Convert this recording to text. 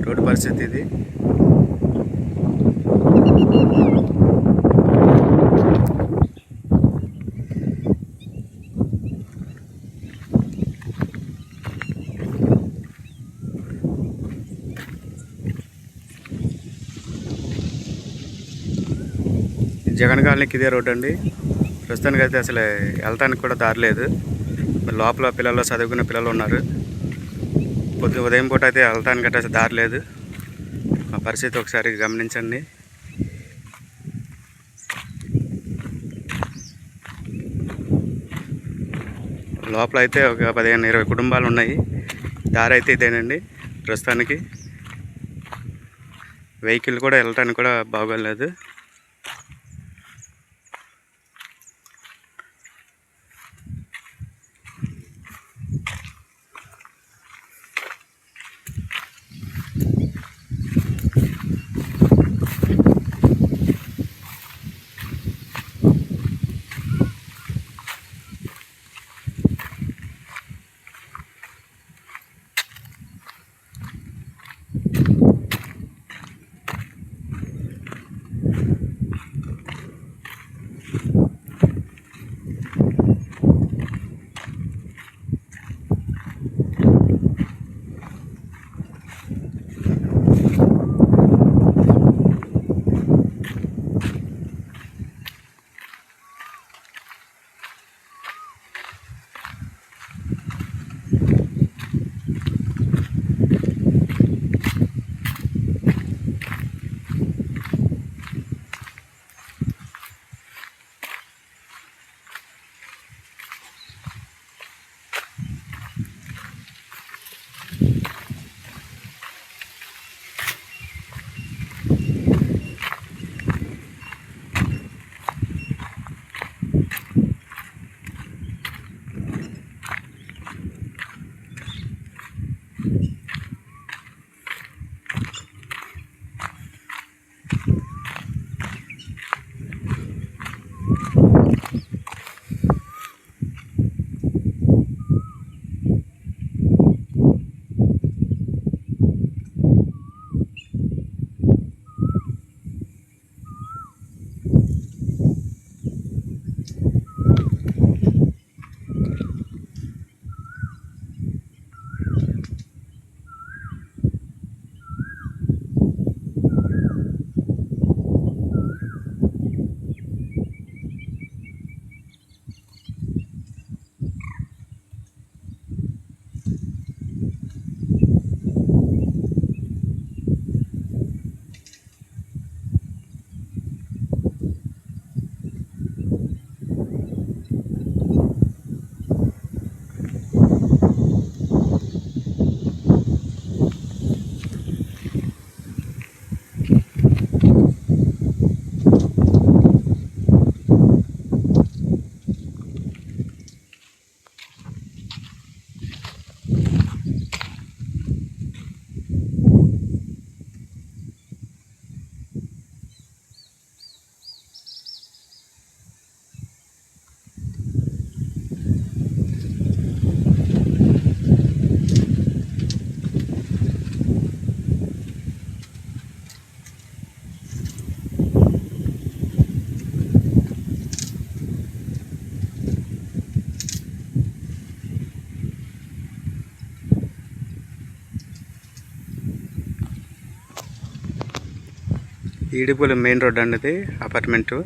Road పరిస్థితి ఇది. జగన్ కాలనీకి ఇదే రోడ్డు అండి. ప్రస్తుతానికి అయితే అసలు వెళ్ళటానికి కూడా దారి లేదు. లోపల పిల్లలు, చదువుకునే పిల్లలు ఉన్నారు. ఉదయం పూట అయితే వెళ్ళటానికి అయితే దారి లేదు. ఆ పరిస్థితి ఒకసారి గమనించండి. లోపల అయితే ఒక 15-20 కుటుంబాలు ఉన్నాయి. దారి అయితే ఇదేనండి. ప్రస్తుతానికి వెహికల్ కూడా వెళ్ళటానికి కూడా బాగోలేదు. ఈడిపూల మెయిన్ రోడ్ అండి ఇది, అపార్ట్మెంటు.